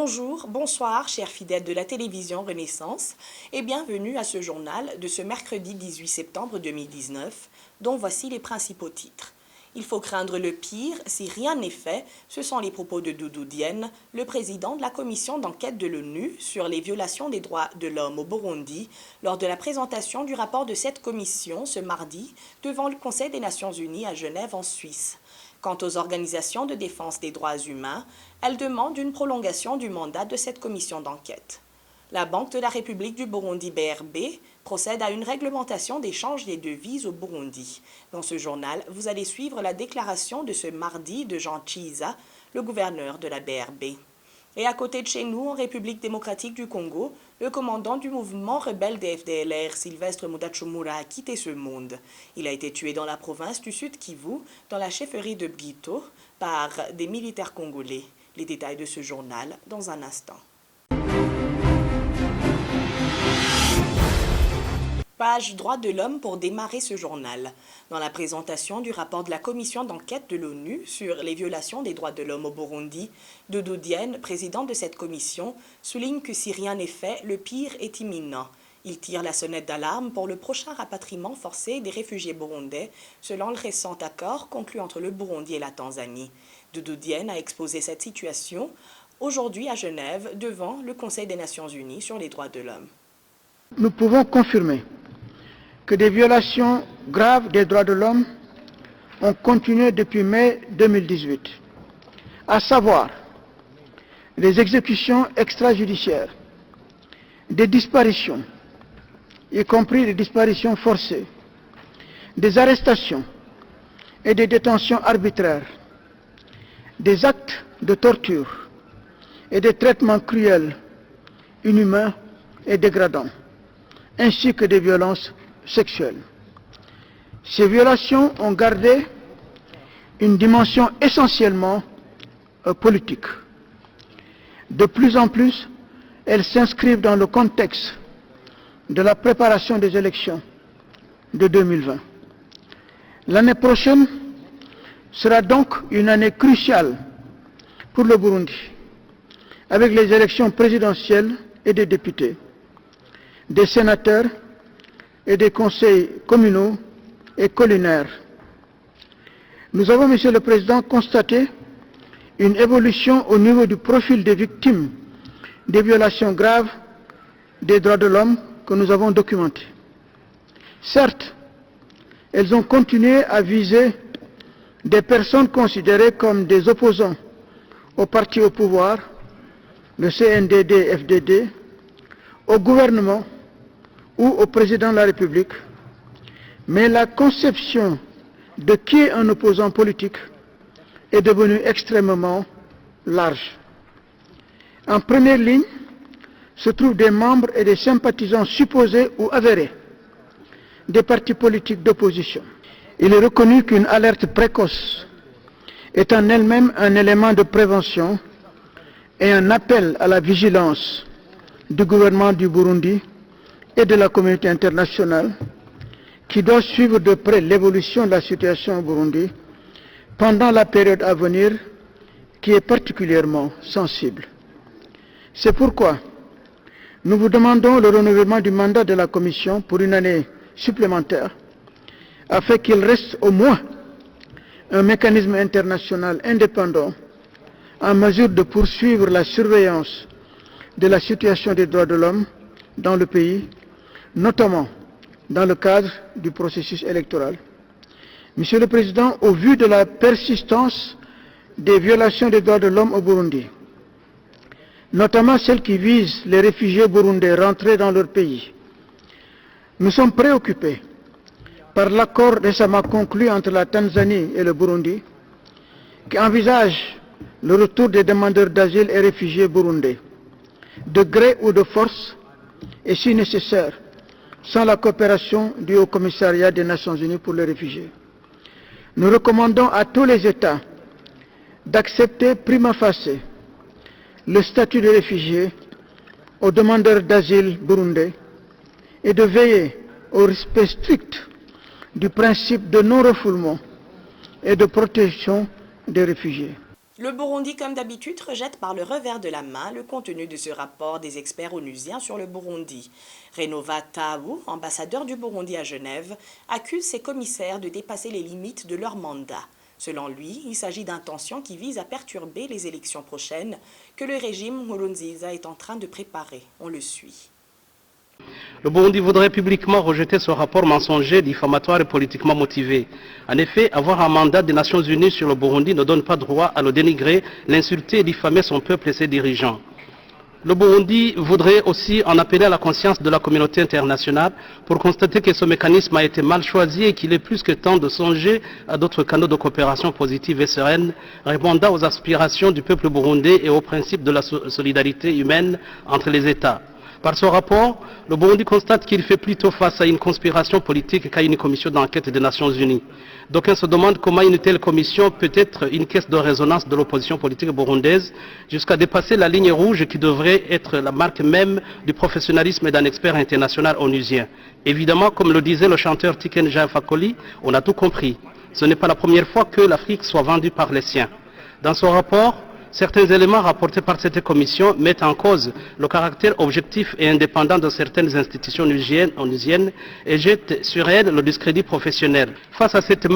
Bonjour, bonsoir, chers fidèles de la télévision Renaissance, et bienvenue à ce journal de ce mercredi 18 septembre 2019, dont voici les principaux titres. Il faut craindre le pire si rien n'est fait, ce sont les propos de Doudou Diène, le président de la commission d'enquête de l'ONU sur les violations des droits de l'homme au Burundi, lors de la présentation du rapport de cette commission ce mardi devant le Conseil des Nations Unies à Genève en Suisse. Quant aux organisations de défense des droits humains, elles demandent une prolongation du mandat de cette commission d'enquête. La Banque de la République du Burundi BRB procède à une réglementation d'échange des devises au Burundi. Dans ce journal, vous allez suivre la déclaration de ce mardi de Jean Chiza, le gouverneur de la BRB. Et à côté de chez nous, en République démocratique du Congo, le commandant du mouvement rebelle des FDLR, Sylvestre Mudachumura, a quitté ce monde. Il a été tué dans la province du Sud Kivu, dans la chefferie de Bgito, par des militaires congolais. Les détails de ce journal dans un instant. Page droits de l'homme pour démarrer ce journal. Dans la présentation du rapport de la commission d'enquête de l'ONU sur les violations des droits de l'homme au Burundi, Doudou Diène, président de cette commission, souligne que si rien n'est fait, le pire est imminent. Il tire la sonnette d'alarme pour le prochain rapatriement forcé des réfugiés burundais, selon le récent accord conclu entre le Burundi et la Tanzanie. Doudou Diène a exposé cette situation aujourd'hui à Genève devant le Conseil des Nations Unies sur les droits de l'homme. Nous pouvons confirmer que des violations graves des droits de l'homme ont continué depuis mai 2018, à savoir les exécutions extrajudiciaires, des disparitions, y compris des disparitions forcées, des arrestations et des détentions arbitraires, des actes de torture et des traitements cruels, inhumains et dégradants, ainsi que des violences sexuelles. Ces violations ont gardé une dimension essentiellement politique. De plus en plus, elles s'inscrivent dans le contexte de la préparation des élections de 2020. L'année prochaine sera donc une année cruciale pour le Burundi, avec les élections présidentielles et des députés, des sénateurs et des conseils communaux et collinaires. Nous avons, Monsieur le Président, constaté une évolution au niveau du profil des victimes des violations graves des droits de l'homme que nous avons documentées. Certes, elles ont continué à viser des personnes considérées comme des opposants au parti au pouvoir, le CNDD-FDD, au gouvernement ou au président de la République, mais la conception de qui est un opposant politique est devenue extrêmement large. En première ligne se trouvent des membres et des sympathisants supposés ou avérés des partis politiques d'opposition. Il est reconnu qu'une alerte précoce est en elle-même un élément de prévention et un appel à la vigilance du gouvernement du Burundi et de la communauté internationale qui doit suivre de près l'évolution de la situation au Burundi pendant la période à venir qui est particulièrement sensible. C'est pourquoi nous vous demandons le renouvellement du mandat de la Commission pour une année supplémentaire afin qu'il reste au moins un mécanisme international indépendant en mesure de poursuivre la surveillance de la situation des droits de l'homme dans le pays, notamment dans le cadre du processus électoral. Monsieur le Président, au vu de la persistance des violations des droits de l'homme au Burundi, notamment celles qui visent les réfugiés burundais rentrés dans leur pays, nous sommes préoccupés par l'accord récemment conclu entre la Tanzanie et le Burundi qui envisage le retour des demandeurs d'asile et réfugiés burundais, de gré ou de force, et si nécessaire, sans la coopération du Haut Commissariat des Nations Unies pour les réfugiés. Nous recommandons à tous les États d'accepter prima facie le statut de réfugié aux demandeurs d'asile burundais et de veiller au respect strict du principe de non-refoulement et de protection des réfugiés. Le Burundi, comme d'habitude, rejette par le revers de la main le contenu de ce rapport des experts onusiens sur le Burundi. Renova Taou, ambassadeur du Burundi à Genève, accuse ses commissaires de dépasser les limites de leur mandat. Selon lui, il s'agit d'intentions qui visent à perturber les élections prochaines que le régime Nkurunziza est en train de préparer. On le suit. Le Burundi voudrait publiquement rejeter ce rapport mensonger, diffamatoire et politiquement motivé. En effet, avoir un mandat des Nations Unies sur le Burundi ne donne pas droit à le dénigrer, l'insulter et diffamer son peuple et ses dirigeants. Le Burundi voudrait aussi en appeler à la conscience de la communauté internationale pour constater que ce mécanisme a été mal choisi et qu'il est plus que temps de songer à d'autres canaux de coopération positive et sereine, répondant aux aspirations du peuple burundais et aux principes de la solidarité humaine entre les États. Par ce rapport, le Burundi constate qu'il fait plutôt face à une conspiration politique qu'à une commission d'enquête des Nations Unies. D'aucuns se demandent comment une telle commission peut être une caisse de résonance de l'opposition politique burundaise jusqu'à dépasser la ligne rouge qui devrait être la marque même du professionnalisme d'un expert international onusien. Évidemment, comme le disait le chanteur Tiken Jah Fakoly, on a tout compris. Ce n'est pas la première fois que l'Afrique soit vendue par les siens. Dans son rapport, certains éléments rapportés par cette commission mettent en cause le caractère objectif et indépendant de certaines institutions onusiennes et jettent sur elles le discrédit professionnel. Face à cette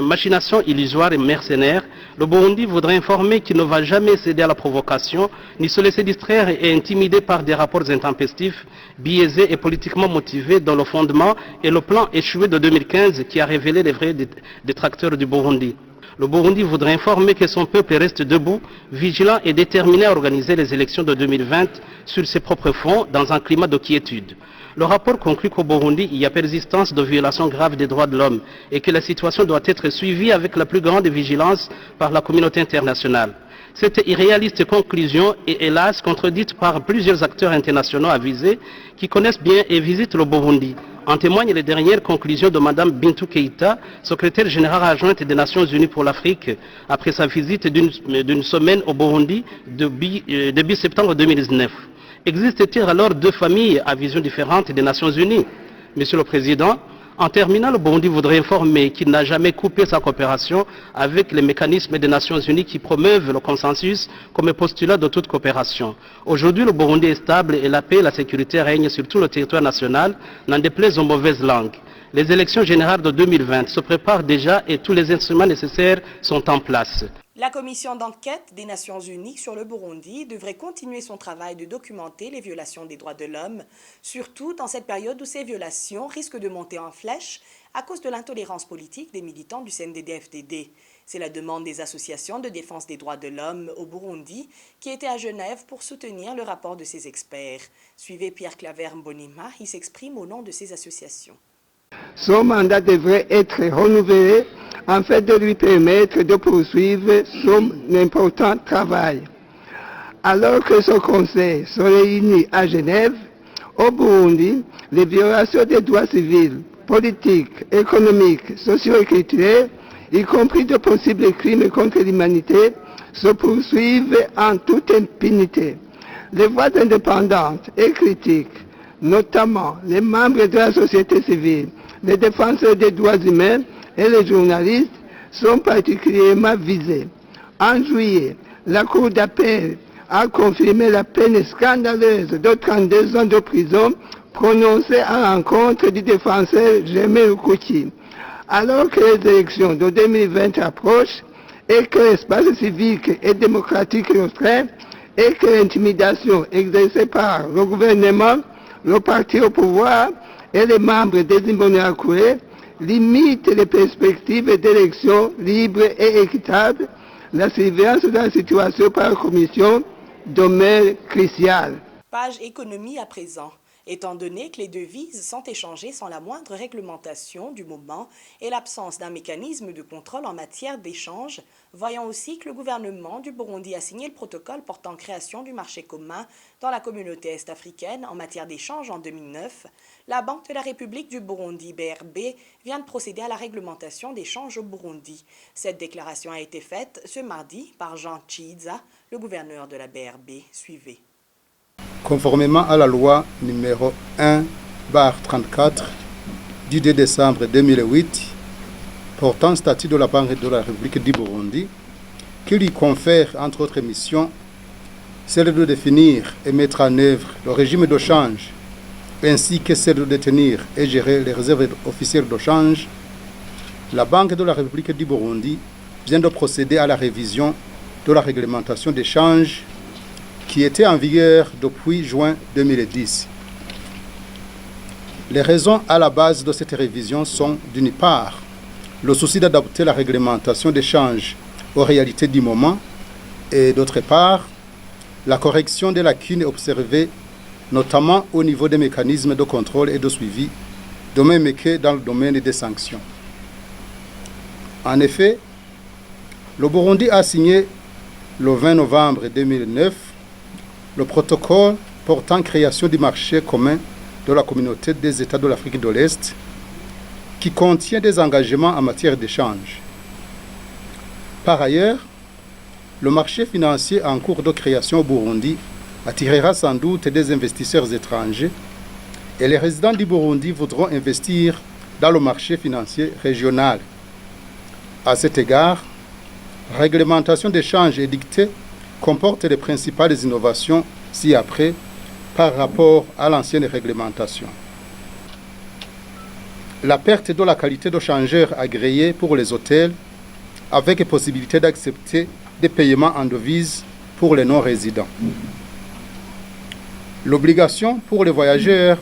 machination illusoire et mercenaire, le Burundi voudrait informer qu'il ne va jamais céder à la provocation, ni se laisser distraire et intimider par des rapports intempestifs, biaisés et politiquement motivés dont le fondement est le plan échoué de 2015 qui a révélé les vrais détracteurs du Burundi. Le Burundi voudrait informer que son peuple reste debout, vigilant et déterminé à organiser les élections de 2020 sur ses propres fonds dans un climat de quiétude. Le rapport conclut qu'au Burundi, il y a persistance de violations graves des droits de l'homme et que la situation doit être suivie avec la plus grande vigilance par la communauté internationale. Cette irréaliste conclusion est hélas contredite par plusieurs acteurs internationaux avisés qui connaissent bien et visitent le Burundi. En témoignent les dernières conclusions de Mme Bintou Keïta, secrétaire générale adjointe des Nations Unies pour l'Afrique, après sa visite d'une semaine au Burundi début septembre 2019. Existe-t-il alors deux familles à vision différente des Nations Unies? Monsieur le Président, en terminant, le Burundi voudrait informer qu'il n'a jamais coupé sa coopération avec les mécanismes des Nations Unies qui promeuvent le consensus comme postulat de toute coopération. Aujourd'hui, le Burundi est stable et la paix et la sécurité règnent sur tout le territoire national, n'en déplaise aux mauvaises langues. Les élections générales de 2020 se préparent déjà et tous les instruments nécessaires sont en place. La commission d'enquête des Nations Unies sur le Burundi devrait continuer son travail de documenter les violations des droits de l'homme, surtout dans cette période où ces violations risquent de monter en flèche à cause de l'intolérance politique des militants du CNDD-FDD. C'est la demande des associations de défense des droits de l'homme au Burundi qui étaient à Genève pour soutenir le rapport de ces experts. Suivez Pierre Claver Mbonima, il s'exprime au nom de ces associations. Son mandat devrait être renouvelé afin de lui permettre de poursuivre son important travail. Alors que ce conseil se réunit à Genève, au Burundi, les violations des droits civils, politiques, économiques, socio et culturels, y compris de possibles crimes contre l'humanité, se poursuivent en toute impunité. Les voix indépendantes et critiques, notamment les membres de la société civile, les défenseurs des droits humains et les journalistes sont particulièrement visés. En juillet, la Cour d'appel a confirmé la peine scandaleuse de 32 ans de prison prononcée à l'encontre du défenseur Germain Rukuki. Alors que les élections de 2020 approchent et que l'espace civique et démocratique restreint et que l'intimidation exercée par le gouvernement, le parti au pouvoir et les membres des Imbonerakure limite les perspectives d'élections libres et équitables, la surveillance de la situation par la Commission demeure cruciale. Page économie à présent. Étant donné que les devises sont échangées sans la moindre réglementation du moment et l'absence d'un mécanisme de contrôle en matière d'échange, voyons aussi que le gouvernement du Burundi a signé le protocole portant création du marché commun dans la communauté est-africaine en matière d'échange en 2009. La Banque de la République du Burundi, BRB, vient de procéder à la réglementation d'échange au Burundi. Cette déclaration a été faite ce mardi par Jean Chiza, le gouverneur de la BRB. Suivez. Conformément à la loi numéro 1/34 du 2 décembre 2008 portant statut de la Banque de la République du Burundi, qui lui confère, entre autres missions, celle de définir et mettre en œuvre le régime de change, ainsi que celle de détenir et gérer les réserves officielles de change, la Banque de la République du Burundi vient de procéder à la révision de la réglementation des changes qui était en vigueur depuis juin 2010. Les raisons à la base de cette révision sont, d'une part, le souci d'adapter la réglementation des changes aux réalités du moment et, d'autre part, la correction des lacunes observées, notamment au niveau des mécanismes de contrôle et de suivi, de même que dans le domaine des sanctions. En effet, le Burundi a signé le 20 novembre 2009 le protocole portant création du marché commun de la communauté des États de l'Afrique de l'Est, qui contient des engagements en matière d'échange. Par ailleurs, le marché financier en cours de création au Burundi attirera sans doute des investisseurs étrangers et les résidents du Burundi voudront investir dans le marché financier régional. À cet égard, la réglementation d'échange édictée comporte les principales innovations ci-après par rapport à l'ancienne réglementation. La perte de la qualité de changeur agréé pour les hôtels avec possibilité d'accepter des paiements en devises pour les non-résidents. L'obligation pour les voyageurs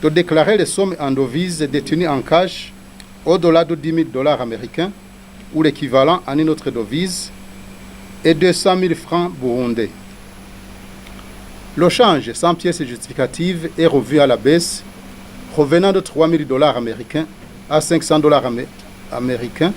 de déclarer les sommes en devises détenues en cash au-delà de 10 000 $ américains ou l'équivalent en une autre devise et 200 000 francs burundais. Le change sans pièce justificative est revu à la baisse, revenant de 3 000 $ américains à 500 $ américains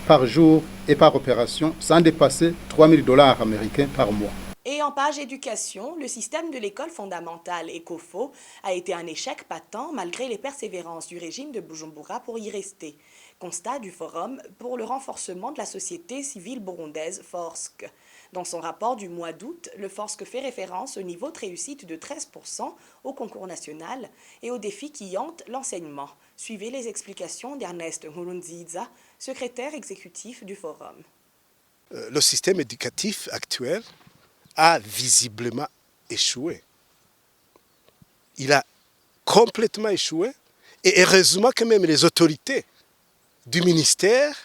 par jour et par opération, sans dépasser 3 000 $ américains par mois. Et en page éducation, le système de l'école fondamentale ECOFO a été un échec patent malgré les persévérances du régime de Bujumbura pour y rester. Constat du Forum pour le renforcement de la société civile burundaise FORSC. Dans son rapport du mois d'août, le FORSC fait référence au niveau de réussite de 13% au concours national et aux défis qui hantent l'enseignement. Suivez les explications d'Ernest Nkurunziza, secrétaire exécutif du Forum. Le système éducatif actuel a visiblement échoué. Il a complètement échoué et heureusement que même les autorités du ministère,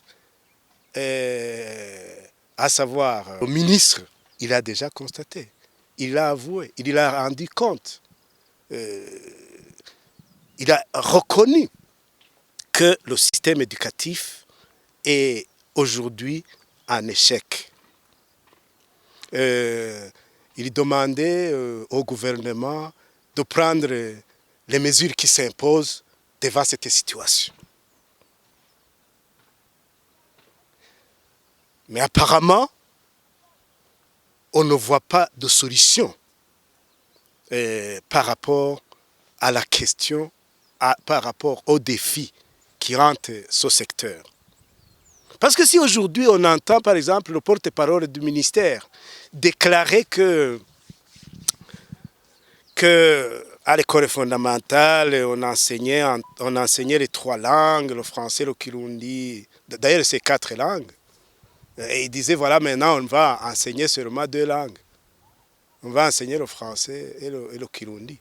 à savoir le ministre, il a déjà constaté, il l'a avoué, il l'a rendu compte, il a reconnu que le système éducatif est aujourd'hui en échec. Il demandait au gouvernement de prendre les mesures qui s'imposent devant cette situation. Mais apparemment, on ne voit pas de solution par rapport à la question, par rapport aux défis qui hantent ce secteur. Parce que si aujourd'hui on entend par exemple le porte-parole du ministère déclarer que à l'école fondamentale on enseignait les 3 langues, le français, le kirundi, d'ailleurs c'est 4 langues, et il disait voilà maintenant on va enseigner seulement 2 langues, on va enseigner le français et le kirundi.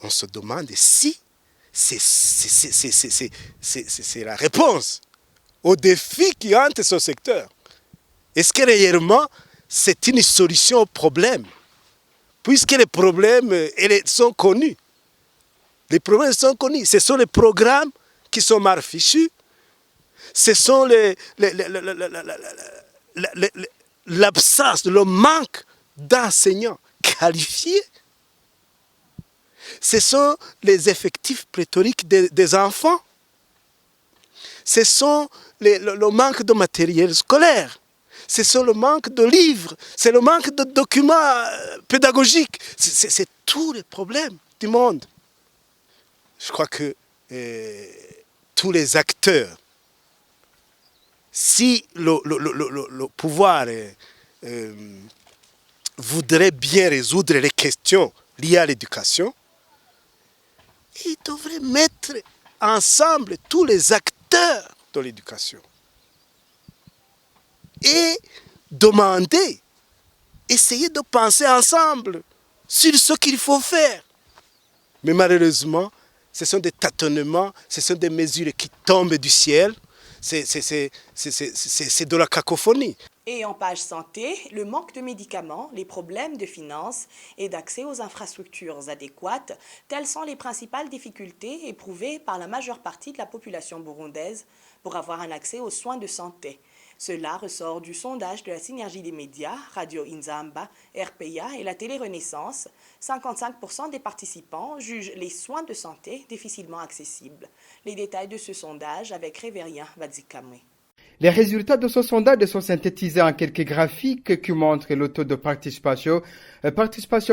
On se demande si c'est la réponse aux défis qui hantent ce secteur. Est-ce que réellement c'est une solution au problème? Puisque les problèmes sont connus. Les problèmes sont connus. Ce sont les programmes qui sont mal fichus. Ce sont l'absence, le manque d'enseignants qualifiés. Ce sont les effectifs pléthoriques des enfants. Ce sont le manque de matériel scolaire. C'est le manque de livres. C'est le manque de documents pédagogiques. C'est tous les problèmes du monde. Je crois que tous les acteurs, si le pouvoir voudrait bien résoudre les questions liées à l'éducation, il devrait mettre ensemble tous les acteurs de l'éducation. et demander, essayer de penser ensemble sur ce qu'il faut faire. Mais malheureusement, ce sont des tâtonnements, ce sont des mesures qui tombent du ciel. C'est de la cacophonie. Et en page santé, le manque de médicaments, les problèmes de finances et d'accès aux infrastructures adéquates, telles sont les principales difficultés éprouvées par la majeure partie de la population burundaise pour avoir un accès aux soins de santé. Cela ressort du sondage de la synergie des médias, Radio Inzamba, RPA et la Télé-Renaissance. 55% des participants jugent les soins de santé difficilement accessibles. Les détails de ce sondage avec Révérien Vadzikamwe. Les résultats de ce sondage sont synthétisés en quelques graphiques qui montrent le taux de participation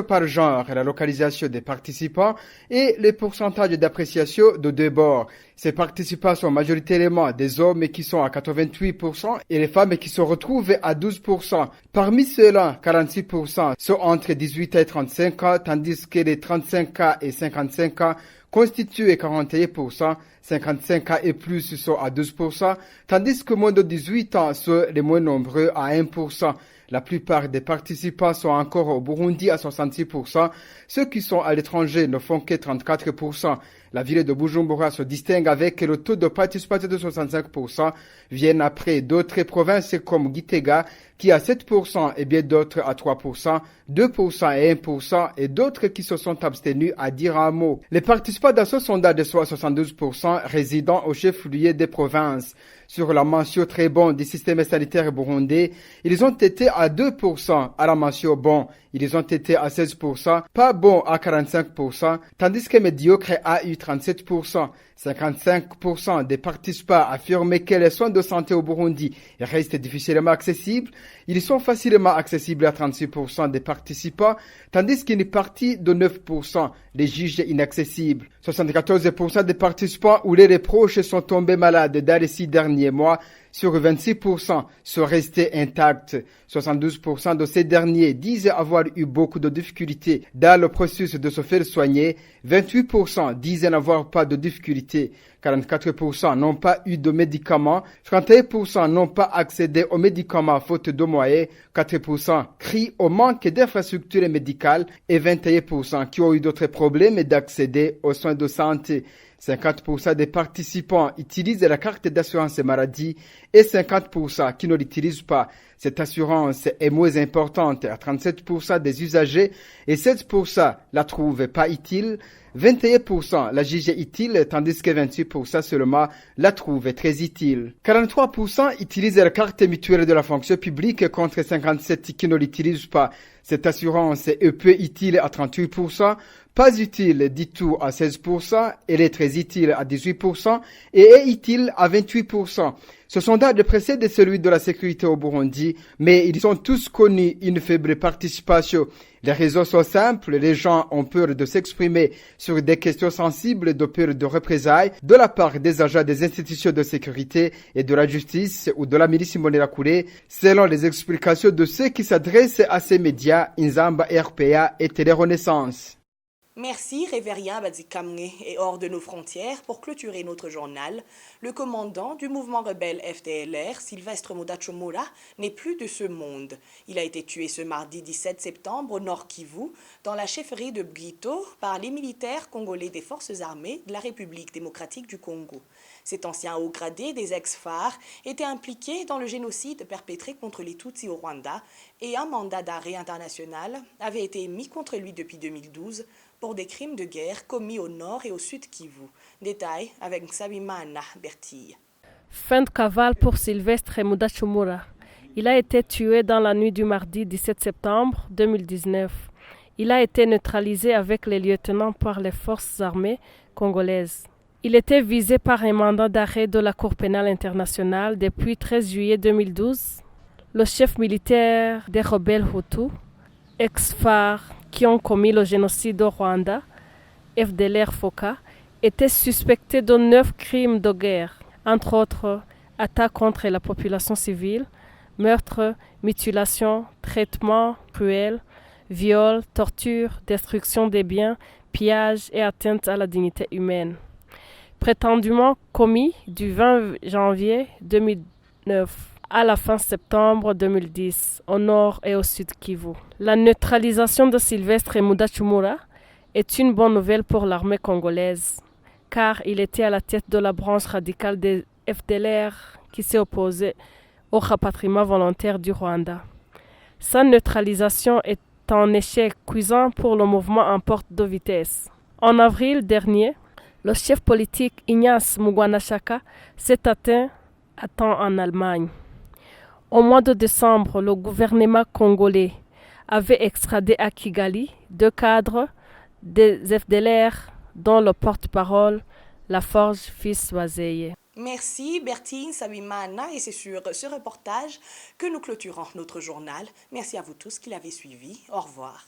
par genre, la localisation des participants et les pourcentages d'appréciation de deux bords. Ces participants sont majoritairement des hommes qui sont à 88% et les femmes qui se retrouvent à 12%. Parmi ceux-là, 46% sont entre 18 et 35 ans, tandis que les 35 ans et 55 ans constituent 41%, 55 ans et plus sont à 12%, tandis que moins de 18 ans sont les moins nombreux à 1%. La plupart des participants sont encore au Burundi à 66%, ceux qui sont à l'étranger ne font que 34%. La ville de Bujumbura se distingue avec le taux de participation de 65%, viennent après d'autres provinces comme Gitega qui a 7% et bien d'autres à 3%, 2% et 1% et d'autres qui se sont abstenus à dire un mot. Les participants dans ce sondage sont à 72% résidant au chef-lieu des provinces. Sur la mention très bon du système sanitaire burundais, ils ont été à 2% à la mention bon. Ils ont été à 16%, pas bon à 45%, tandis que médiocre a eu 37%. 55% des participants affirment que les soins de santé au Burundi restent difficilement accessibles. Ils sont facilement accessibles à 36% des participants, tandis qu'une partie de 9% les jugent inaccessibles. 74% des participants ou les proches sont tombés malades dans les 6 derniers mois. Sur 26% sont restés intacts. 72% de ces derniers disent avoir eu beaucoup de difficultés dans le processus de se faire soigner. 28% disent n'avoir pas de difficultés. 44% n'ont pas eu de médicaments. 31% n'ont pas accédé aux médicaments faute de moyens. 4% crient au manque d'infrastructures médicales et 21% qui ont eu d'autres problèmes d'accéder aux soins de santé. 50% des participants utilisent la carte d'assurance maladie et 50% qui ne l'utilisent pas. Cette assurance est moins importante à 37% des usagers et 7% la trouvent pas utile. 21% la jugent utile, tandis que 28% seulement la trouvent très utile. 43% utilisent la carte mutuelle de la fonction publique contre 57% qui ne l'utilisent pas. Cette assurance est peu utile à 38%, pas utile du tout à 16%, elle est très utile à 18% et est utile à 28%. Ce sondage précède celui de la sécurité au Burundi, mais ils ont tous connu une faible participation. Les raisons sont simples, les gens ont peur de s'exprimer sur des questions sensibles, de peur de représailles de la part des agents des institutions de sécurité et de la justice ou de la milice Imbonerakure, selon les explications de ceux qui s'adressent à ces médias, Inzamba, RPA et Télé-Renaissance. Merci Révérien Vadzikamwe et hors de nos frontières pour clôturer notre journal. Le commandant du mouvement rebelle FDLR, Sylvestre Mudachomura, n'est plus de ce monde. Il a été tué ce mardi 17 septembre au Nord Kivu, dans la chefferie de Bwito, par les militaires congolais des forces armées de la République démocratique du Congo. Cet ancien haut gradé des ex-FARC était impliqué dans le génocide perpétré contre les Tutsis au Rwanda et un mandat d'arrêt international avait été émis contre lui depuis 2012 pour des crimes de guerre commis au nord et au sud Kivu. Détail avec Sabimana Bertille. Fin de cavale pour Sylvestre Mudachomura. Il a été tué dans la nuit du mardi 17 septembre 2019. Il a été neutralisé avec les lieutenants par les forces armées congolaises. Il était visé par un mandat d'arrêt de la Cour pénale internationale depuis 13 juillet 2012. Le chef militaire des rebelles Hutus, ex-FARC, qui ont commis le génocide au Rwanda, FDLR-FOCA, était suspecté de 9 crimes de guerre, entre autres attaques contre la population civile, meurtre, mutilation, traitement cruel, viol, torture, destruction des biens, pillage et atteinte à la dignité humaine. Prétendument commis du 20 janvier 2009 à la fin septembre 2010, au nord et au sud Kivu. La neutralisation de Sylvestre Mudachumura est une bonne nouvelle pour l'armée congolaise, car il était à la tête de la branche radicale des FDLR qui s'est opposée au rapatriement volontaire du Rwanda. Sa neutralisation est un échec cuisant pour le mouvement en porte de vitesse. En avril dernier, le chef politique Ignace Mugwanashaka s'est atteint en Allemagne. Au mois de décembre, le gouvernement congolais avait extradé à Kigali 2 cadres des FDLR, dont le porte-parole Laforge Fils Wazeye. Merci Bertine Sabimana et c'est sur ce reportage que nous clôturons notre journal. Merci à vous tous qui l'avez suivi. Au revoir.